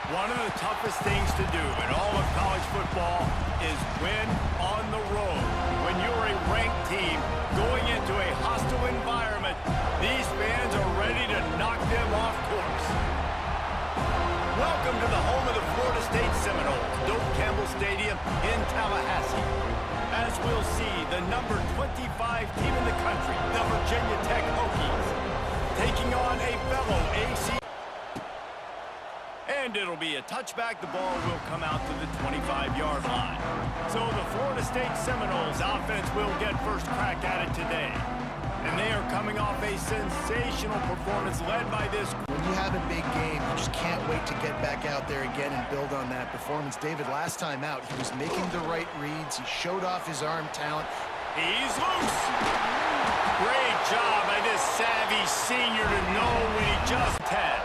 One of the toughest things to do in all of college football is win on the road. When you're a ranked team going into a hostile environment, these fans are ready to knock them off course. Welcome to the home of the Florida State Seminoles, Doak Campbell Stadium in Tallahassee. As we'll see, the number 25 team in the country, the Virginia Tech Hokies, taking on a fellow AC. And it'll be a touchback. The ball will come out to the 25-yard line. So the Florida State Seminoles offense will get first crack at it today. And they are coming off a sensational performance led by this. When you have a big game, you just can't wait to get back out there again and build on that performance. David, last time out, he was making the right reads. He showed off his arm talent. He's loose. Great job by this savvy senior to know when he just had.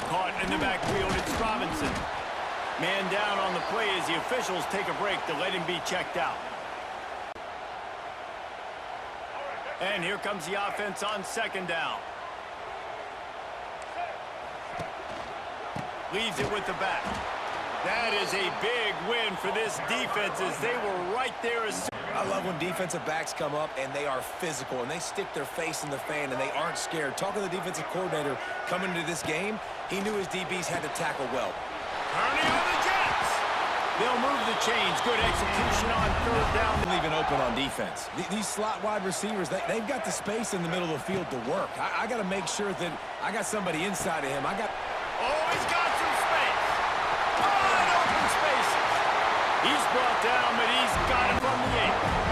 Caught in the backfield, it's Robinson. Man down on the play as the officials take a break to let him be checked out. And here comes the offense on second down. Leaves it with the back. That is a big win for this defense as they were right there as I love when defensive backs come up and they are physical and they stick their face in the fan and they aren't scared. Talking to the defensive coordinator coming into this game, he knew his DBs had to tackle well. Turning on the Jets. They'll move the chains. Good execution on third down. Leaving open on defense. These slot wide receivers, they've got the space in the middle of the field to work. I got to make sure that I got somebody inside of him. Oh, he's got some space. Wide open spaces. He's brought down, but he's got it from the 8.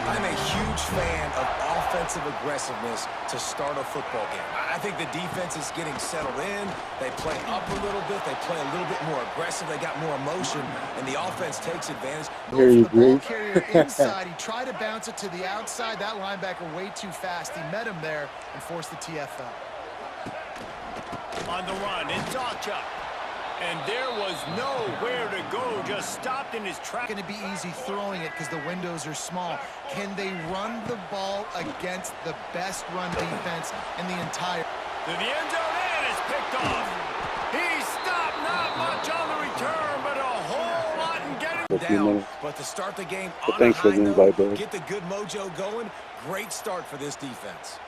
I'm a huge fan of offensive aggressiveness to start a football game. I think the defense is getting settled in. They play up a little bit. They play a little bit more aggressive. They got more emotion, and the offense takes advantage. Goes for the ball carrier inside. He tried to bounce it to the outside. That linebacker way too fast. He met him there and forced the TFL. On the run, it's Dawchuk. And there was nowhere to go, just stopped in his track. Going to be easy throwing it because the windows are small. Can they run the ball against the best run defense in the entire? To the end zone, and it's picked off. He stopped, not much on the return, but a whole lot in getting down. But to start the game on a high note, get the good mojo going, great start for this defense.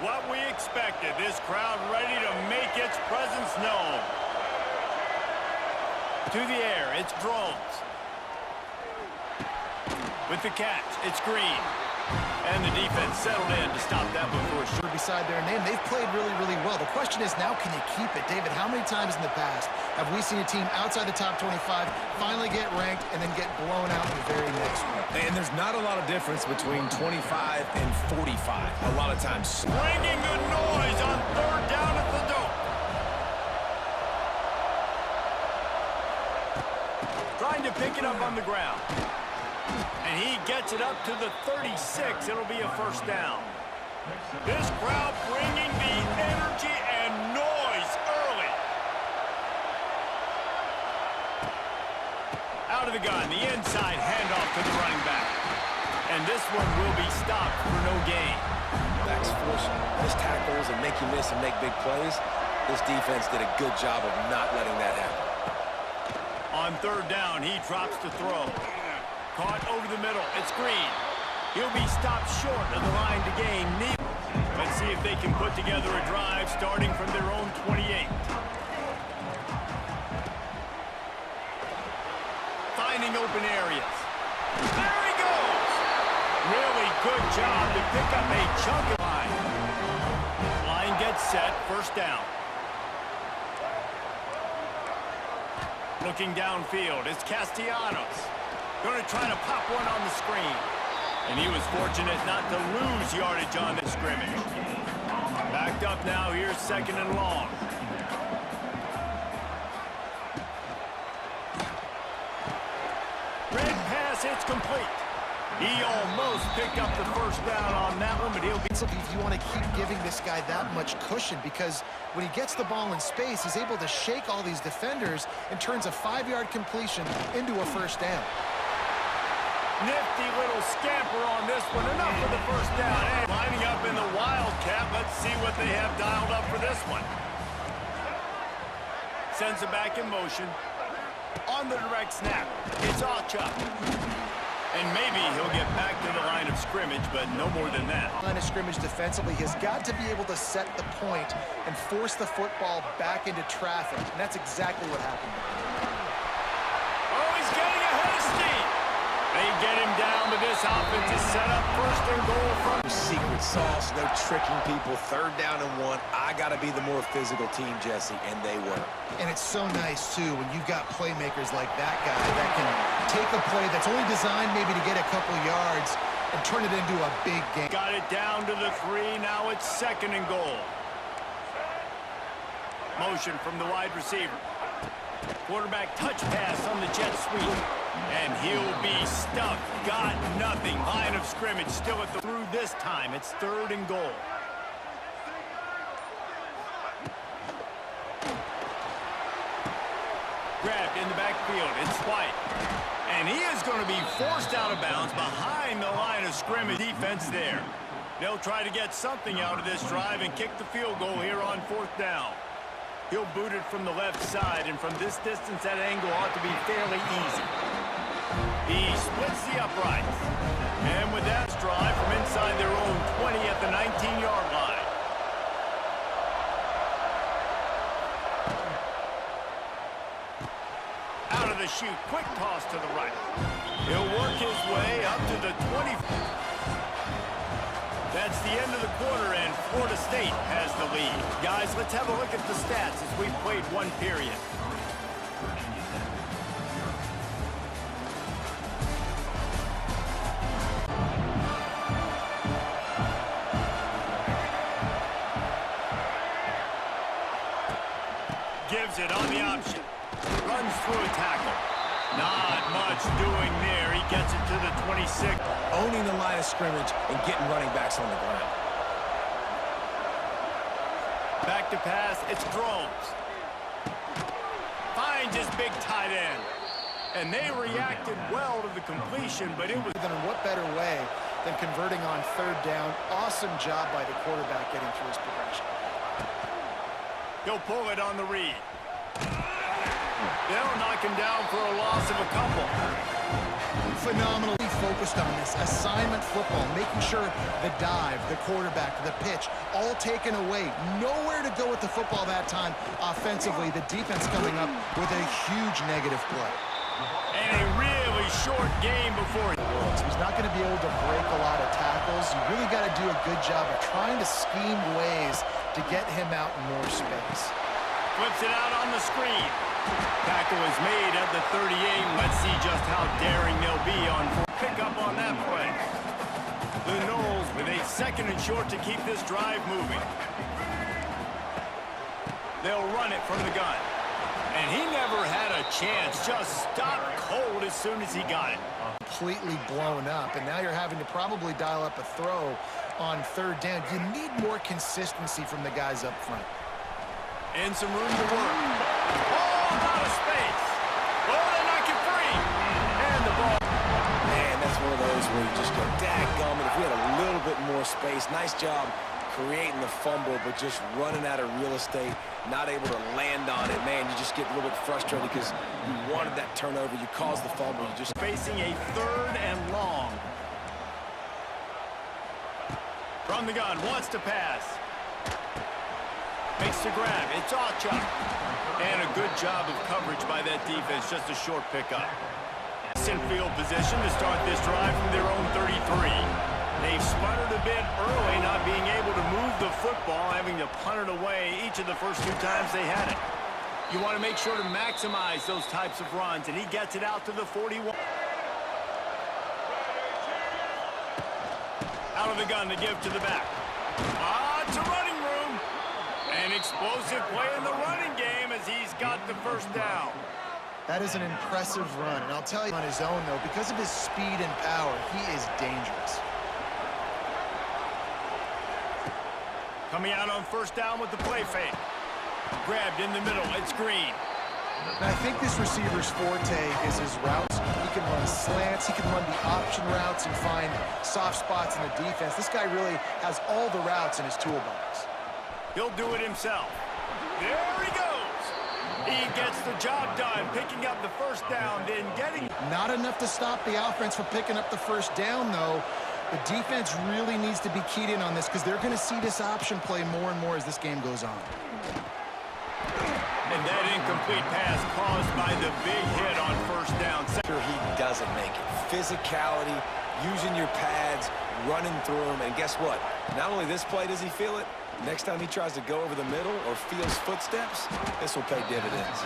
What we expected, this crowd ready to make its presence known. To the air, it's Drones. With the catch, it's Green. And the defense settled in to stop that before short. Beside their name, they've played really, really well. The question is now, can you keep it? David, how many times in the past have we seen a team outside the top 25 finally get ranked and then get blown out in the very next one? And there's not a lot of difference between 25 and 45. A lot of times. Bringing the noise on third down at the Doak. Trying to pick it up on the ground. And he gets it up to the 36. It'll be a first down. This crowd bringing the energy and noise early. Out of the gun, the inside handoff to the running back. And this one will be stopped for no gain. Backs force missed tackles and make you miss and make big plays. This defense did a good job of not letting that happen. On third down, he drops to throw. Caught over the middle. It's Green. He'll be stopped short of the line to gain. Let's see if they can put together a drive starting from their own 28. Finding open areas. There he goes. Really good job to pick up a chunk of line. Line gets set. First down. Looking downfield. It's Castellanos. Going to try to pop one on the screen. And he was fortunate not to lose yardage on the scrimmage. Backed up now, here's second and long. Red pass, it's complete. He almost picked up the first down on that one, but he'll be... If you want to keep giving this guy that much cushion, because when he gets the ball in space, he's able to shake all these defenders and turns a 5-yard completion into a first down. Nifty little scamper on this one. Enough for the first down. And lining up in the Wildcat. Let's see what they have dialed up for this one. Sends it back in motion. On the direct snap. It's Alchuk. And maybe he'll get back to the line of scrimmage, but no more than that. Line of scrimmage defensively has got to be able to set the point and force the football back into traffic. And that's exactly what happened. Oh, he's getting ahead of steam. They get him down, but this offense is set up first and goal from... Secret sauce, no tricking people. 3rd down and 1. I got to be the more physical team, Jesse, and they were. And it's so nice, too, when you've got playmakers like that guy that can take a play that's only designed maybe to get a couple yards and turn it into a big game. Got it down to the 3. Now it's 2nd and goal. Motion from the wide receiver. Quarterback touch pass on the jet sweep. And he'll be stuffed. Got nothing. Line of scrimmage still at the... Through this time, it's 3rd and goal. Grabbed in the backfield. It's White. And he is going to be forced out of bounds behind the line of scrimmage. Defense there. They'll try to get something out of this drive and kick the field goal here on 4th down. He'll boot it from the left side, and from this distance, that angle ought to be fairly easy. He splits the uprights. And with that drive from inside their own 20 at the 19-yard line. Out of the chute, quick toss to the right. He'll work his way up to the 20. That's the end of the quarter, and Florida State has the lead. Guys, let's have a look at the stats as we've played one period. Gives it on the option. Runs through a tackle. Not much doing there. He gets it to the 26. Owning the line of scrimmage and getting running backs on the ground. Back to pass. It's Groves. Finds his big tight end. And they reacted well to the completion, but it was... Then in what better way than converting on 3rd down? Awesome job by the quarterback getting through his progression. He'll pull it on the read. They'll knock him down for a loss of a couple. Phenomenally focused on this assignment football, making sure the dive, the quarterback, the pitch, all taken away. Nowhere to go with the football that time offensively. The defense coming up with a huge negative play. And a really short game before he... He's not going to be able to break a lot of tackles. You really got to do a good job of trying to scheme ways to get him out in more space. Flips it out on the screen. Tackle is made at the 38. Let's see just how daring they'll be on pick up on that play. The Knowles with a 2nd and short to keep this drive moving. They'll run it from the gun. And he never had a chance. Just stopped cold as soon as he got it. Completely blown up, and now you're having to probably dial up a throw on 3rd down. You need more consistency from the guys up front. And some room to work. Oh, out of space. Oh, they knock it free. And the ball. Man, that's one of those where you just go, dadgummit, if we had a little bit more space. Nice job creating the fumble, but just running out of real estate, not able to land on it. Man, you just get a little bit frustrated because you wanted that turnover. You caused the fumble. You just... Facing a 3rd and long. From the gun, wants to pass. Makes the grab. It's Alchuk. And a good job of coverage by that defense. Just a short pickup. In field position to start this drive from their own 33. They've sputtered a bit early, not being able to move the football, having to punt it away each of the first 2 times they had it. You want to make sure to maximize those types of runs, and he gets it out to the 41. Out of the gun to give to the back. It's a running room. An explosive play in the running game as he's got the first down. That is an impressive run, and I'll tell you on his own, though, because of his speed and power, he is dangerous. Coming out on first down with the play fake. Grabbed in the middle. It's Green. And I think this receiver's forte is his routes. He can run slants, he can run the option routes and find soft spots in the defense. This guy really has all the routes in his toolbox. He'll do it himself. There he goes. He gets the job done, picking up the first down, then getting... Not enough to stop the offense from picking up the first down, though. The defense really needs to be keyed in on this because they're going to see this option play more and more as this game goes on. And that incomplete pass caused by the big hit on first down. Sure, he doesn't make it. Physicality, using your pads, running through them, and guess what? Not only this play does he feel it, next time he tries to go over the middle or feels footsteps, this will pay dividends.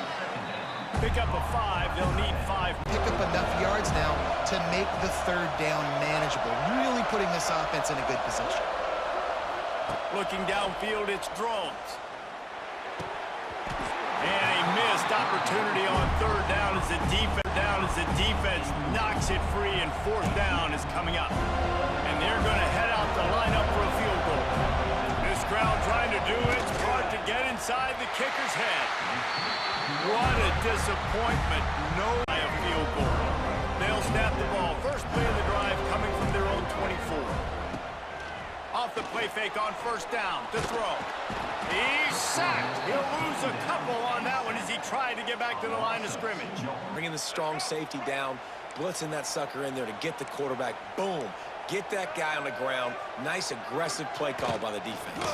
Pick up a 5, they'll need 5. Pick up enough yards now to make the third down manageable, really putting this offense in a good position. Looking downfield, it's Drones. And a missed opportunity on third down as the defense knocks it free, and fourth down is coming up. And they're going to head out to line up for a field goal. This crowd trying to do its part to get inside the kicker's head. What a disappointment. No field goal. They'll snap the ball. First play of the drive coming from their own 24. Off the play fake on first down to throw. He's sacked. He'll lose a couple on that one as he tried to get back to the line of scrimmage. Bringing the strong safety down, blitzing that sucker in there to get the quarterback. Boom. Get that guy on the ground. Nice aggressive play call by the defense.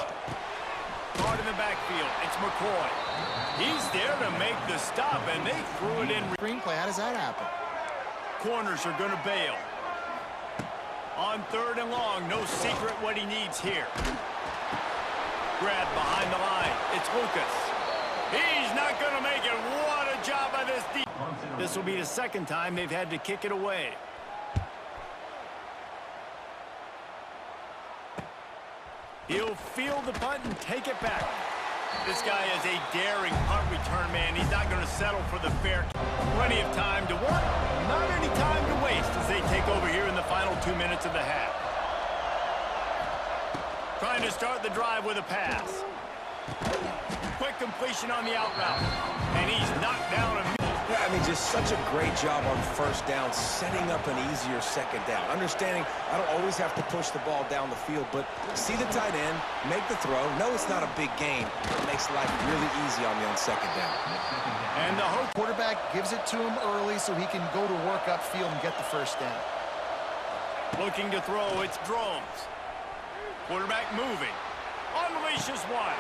Guard in the backfield. It's McCoy. He's there to make the stop, and they threw it in. Screenplay, how does that happen? Corners are going to bail. On third and long, no secret what he needs here. Grab behind the line. It's Lucas. He's not going to make it. What a job by this defense. This will be the second time they've had to kick it away. He'll field the punt and take it back. This guy is a daring punt return man. He's not going to settle for the fair. Plenty of time to work. Not any time to waste as they take over here in the final 2 minutes of the half. Trying to start the drive with a pass. Quick completion on the out route. And he's knocked down a... Yeah, I mean, just such a great job on first down, setting up an easier second down. Understanding I don't always have to push the ball down the field, but see the tight end, make the throw. No, it's not a big game. It makes life really easy on me on second down. And the quarterback gives it to him early so he can go to work upfield and get the first down. Looking to throw, it's Drones. Quarterback moving. Unleashes one.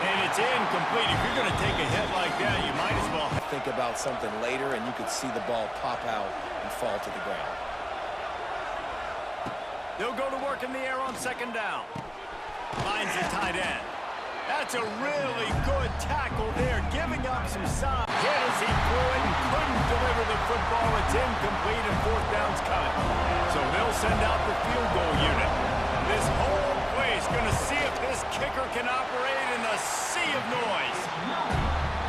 And it's incomplete. If you're going to take a hit like that, you might as well think about something later, and you could see the ball pop out and fall to the ground. They'll go to work in the air on second down. Finds the tight end. That's a really good tackle there, giving up some size. Hit as he threw it and couldn't deliver the football. It's incomplete, and fourth down's coming. So they'll send out the field goal unit. This whole place going to see if this kicker can operate in a sea of noise.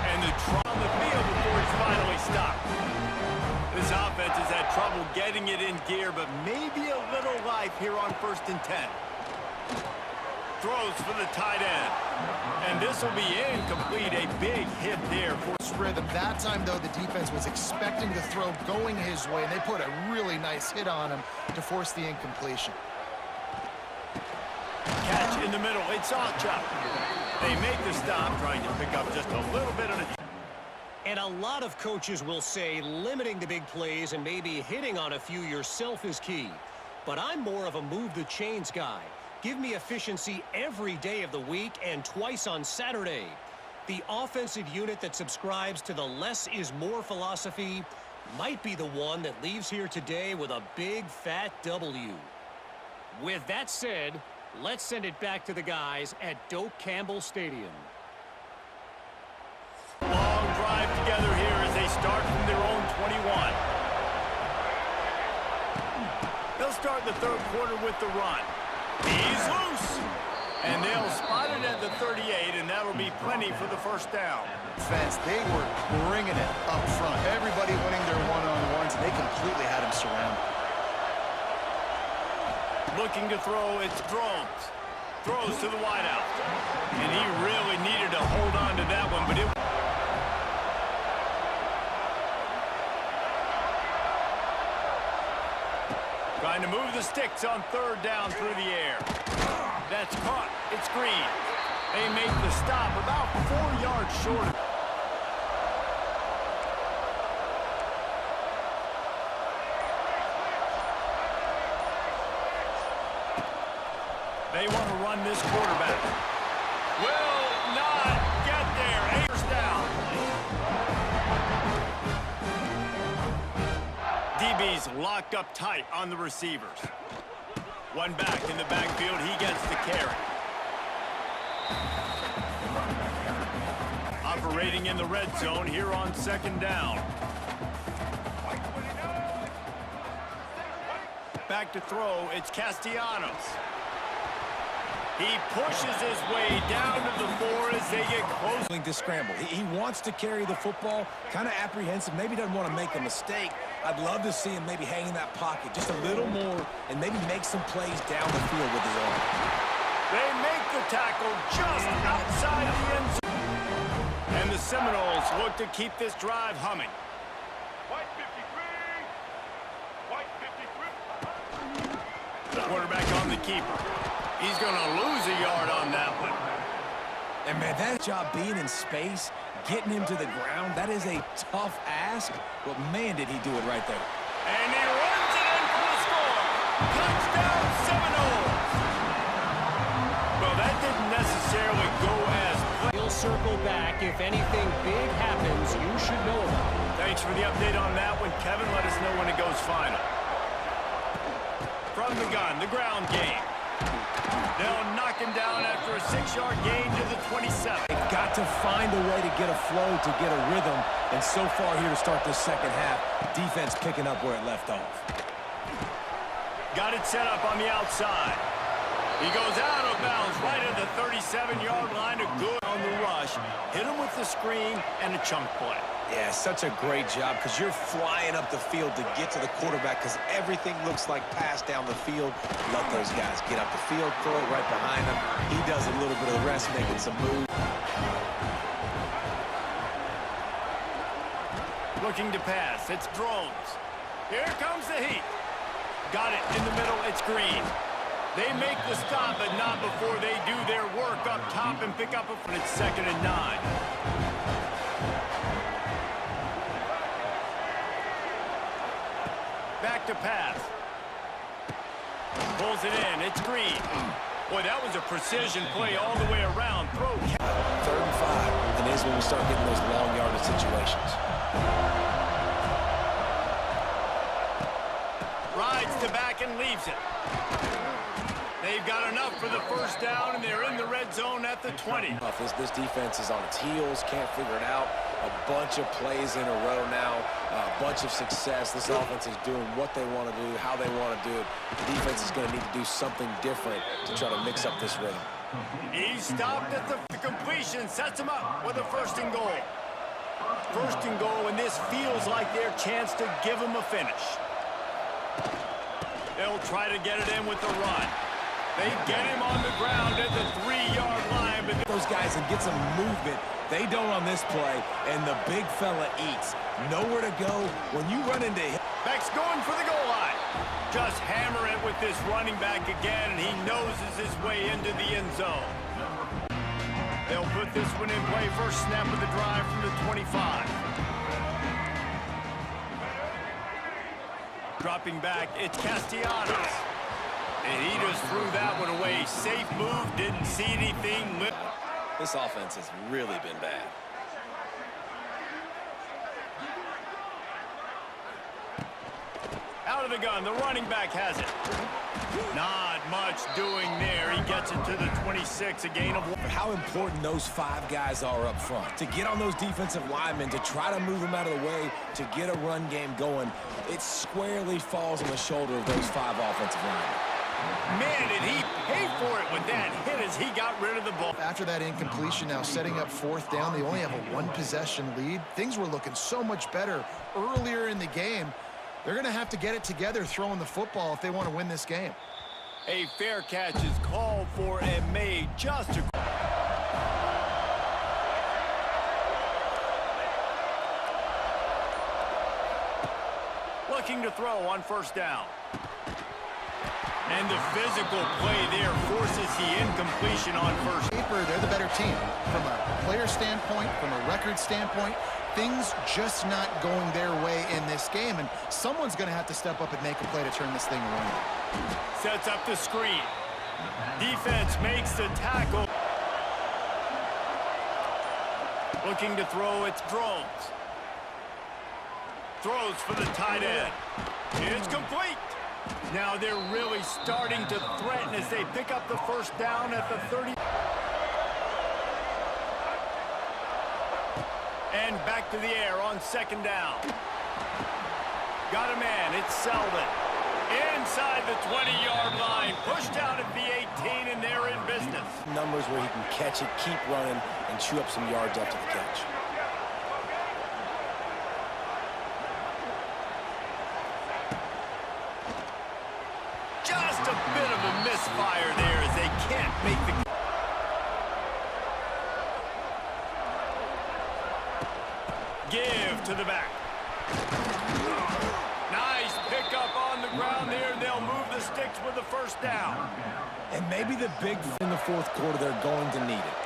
And the try on the field before it's finally stopped. This offense has had trouble getting it in gear, but maybe a little life here on 1st and 10. Throws for the tight end. And this will be incomplete. A big hit there for rhythm. That time, though, the defense was expecting the throw going his way, and they put a really nice hit on him to force the incompletion. Catch in the middle. It's Alchuk. They make the stop, trying to pick up just a little bit of it. And a lot of coaches will say limiting the big plays and maybe hitting on a few yourself is key. But I'm more of a move the chains guy. Give me efficiency every day of the week and twice on Saturday. The offensive unit that subscribes to the less is more philosophy might be the one that leaves here today with a big fat W. With that said, let's send it back to the guys at Doak Campbell Stadium. Long drive together here as they start from their own 21. They'll start the third quarter with the run. He's loose. And they'll spot it at the 38, and that'll be plenty for the first down. Defense, they were bringing it up front. Everybody winning their one-on-ones, and they completely had him surrounded. Looking to throw, it's Drones. Throws to the wideout. And he really needed to hold on to that one, but it... Trying to move the sticks on third down through the air. That's caught. It's Green. They make the stop about 4 yards short. They want to run this quarterback. Will not get there. First down. DB's locked up tight on the receivers. One back in the backfield. He gets the carry. Operating in the red zone here on second down. Back to throw. It's Castellanos. He pushes his way down to the 4 as they get close. To scramble. He wants to carry the football, kind of apprehensive, maybe doesn't want to make a mistake. I'd love to see him maybe hang in that pocket just a little more and maybe make some plays down the field with his arm. They make the tackle just outside the end zone. And the Seminoles look to keep this drive humming. The quarterback on the keeper. He's going to lose a yard on that one. And, man, that job being in space, getting him to the ground, that is a tough ask. But, man, did he do it right there. And he runs it in for the score. Touchdown, Seminoles. Well, that didn't necessarily go as planned. He'll circle back. If anything big happens, you should know about it. Thanks for the update on that one, Kevin. Let us know when it goes final. From the gun, the ground game. They'll knock him down after a 6-yard gain to the 27. They've got to find a way to get a flow, to get a rhythm. And so far here to start this second half, defense picking up where it left off. Got it set up on the outside. He goes out of bounds right at the 37-yard line. A good on the rush. Hit him with the screen and a chunk play. Yeah, such a great job because you're flying up the field to get to the quarterback because everything looks like pass down the field. Let those guys get up the field, throw it right behind him. He does a little bit of the rest, making some moves. Looking to pass. It's Drones. Here comes the heat. Got it in the middle. It's Green. They make the stop, but not before they do their work up top and pick up a... It's 2nd and 9. Back to pass. Pulls it in. It's Green. Boy, that was a precision play all the way around. Throw. 3rd and 5. And is when we start getting those long yardage situations. Rides to back and leaves it. They've got enough for the first down, and they're in the red zone at the 20. This defense is on its heels, can't figure it out. A bunch of plays in a row now, a bunch of success. This offense is doing what they want to do, how they want to do it. The defense is going to need to do something different to try to mix up this rhythm. He stopped at the completion, sets him up with a 1st and goal. 1st and goal, and this feels like their chance to give them a finish. They'll try to get it in with the run. They get him on the ground at the 3-yard line. But those guys and get some movement. They don't on this play, and the big fella eats. Nowhere to go when you run into him. Beck's going for the goal line. Just hammer it with this running back again, and he noses his way into the end zone. They'll put this one in play. First snap of the drive from the 25. Dropping back, it's Castellanos. And he just threw that one away. Safe move, didn't see anything. This offense has really been bad. Out of the gun, the running back has it. Not much doing there. He gets it to the 26, a gain of 1. How important those 5 guys are up front. To get on those defensive linemen, to try to move them out of the way, to get a run game going, it squarely falls on the shoulder of those 5 offensive linemen. Man, did he pay for it with that hit as he got rid of the ball. After that incompletion, now setting up fourth down, they only have a one-possession lead. Things were looking so much better earlier in the game. They're going to have to get it together throwing the football if they want to win this game. A fair catch is called for and made just a... Looking to throw on first down. And the physical play there forces the incompletion on first. They're the better team. From a player standpoint, from a record standpoint, things just not going their way in this game, and someone's going to have to step up and make a play to turn this thing around. Sets up the screen. Defense makes the tackle. Looking to throw, it's Drones. Throws for the tight end. It's complete. Now they're really starting to threaten as they pick up the first down at the 30. And back to the air on second down. Got a man, it's Selden. Inside the 20-yard line, pushed out at the 18, and they're in business. Numbers where he can catch it, keep running, and chew up some yards after the catch. Just a bit of a misfire there as they can't make the... Give to the back. Nice pickup on the ground there, and they'll move the sticks with the first down. And maybe the big in the fourth quarter, they're going to need it.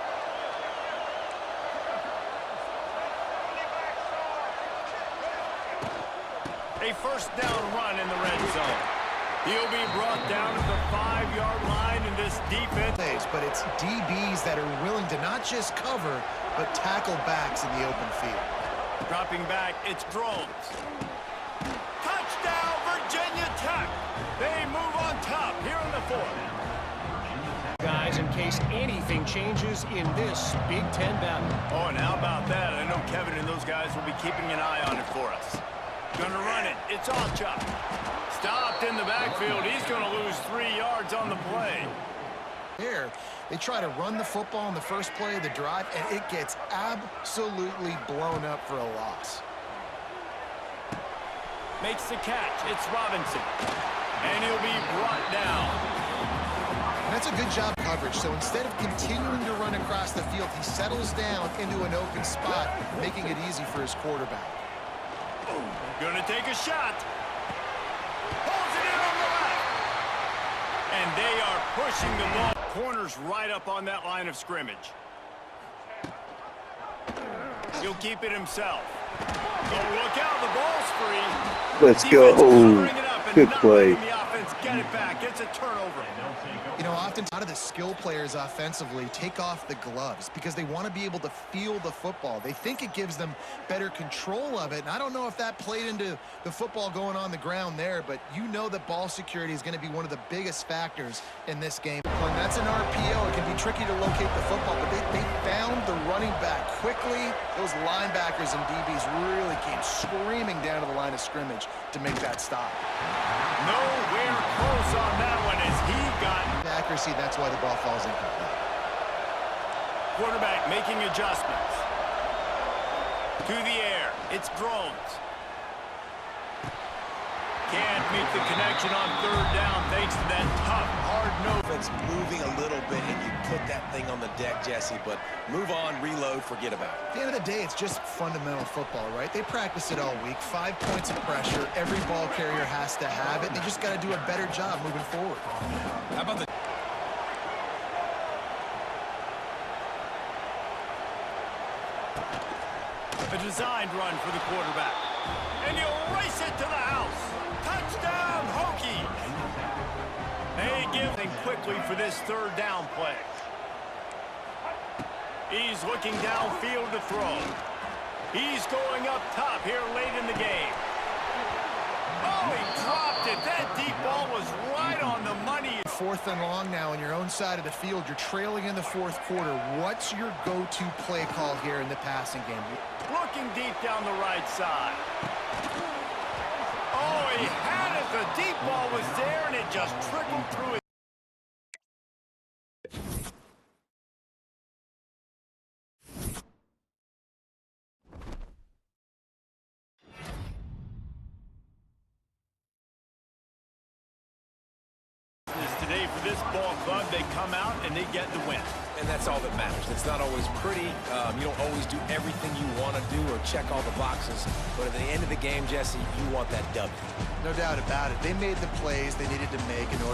A first down run in the red zone. He'll be brought down at the 5-yard line in this defense. But it's DBs that are willing to not just cover, but tackle backs in the open field. Dropping back, it's Drones. Touchdown, Virginia Tech. They move on top here in the fourth. Guys, in case anything changes in this Big Ten battle. Oh, and how about that? I know Kevin and those guys will be keeping an eye on it for us. Gonna run it. It's Alchuk. Stopped in the backfield. He's gonna lose 3 yards on the play. Here, they try to run the football in the first play of the drive, and it gets absolutely blown up for a loss. Makes the catch. It's Robinson. And he'll be brought down. And that's a good job coverage. So instead of continuing to run across the field, he settles down into an open spot, making it easy for his quarterback. Gonna take a shot. Pulls it in on the left. And they are pushing the ball. Corners right up on that line of scrimmage. He'll keep it himself. Oh, look out, the ball's free. Let's go. Good play. The offense get it back. It's a turnover. You know, often a lot of the skill players offensively take off the gloves because they want to be able to feel the football. They think it gives them better control of it. And I don't know if that played into the football going on the ground there, but you know that ball security is going to be one of the biggest factors in this game. When that's an RPO, it can be tricky to locate the football, but they found the running back quickly. Those linebackers and DBs really came screaming down to the line of scrimmage to make that stop. Nowhere close on that one as he got accuracy. That's why the ball falls incomplete. Quarterback making adjustments. To the air. It's Drones. Can't make the connection on third down thanks to that tough, hard nose. It's moving a little bit, and you put that thing on the deck, Jesse, but move on, reload, forget about it. At the end of the day, it's just fundamental football, right? They practice it all week. 5 points of pressure. Every ball carrier has to have it. They just got to do a better job moving forward. How about the... A designed run for the quarterback. And he'll race it to the house. Touchdown, Hokies. They give things quickly for this third down play. He's looking downfield to throw. He's going up top here late in the game. Oh, he dropped it. That deep ball was right on the money. 4th and long now on your own side of the field. You're trailing in the 4th quarter. What's your go-to play call here in the passing game? Looking deep down the right side. Oh, he had it. The deep ball was there, and it just trickled through it. today for this ball club. They come out and they get the win. And that's all that matters. It's not always pretty. You don't always do everything you want to do or check all the boxes. But at the end of the game, Jesse, you want that W. No doubt about it. They made the plays they needed to make in order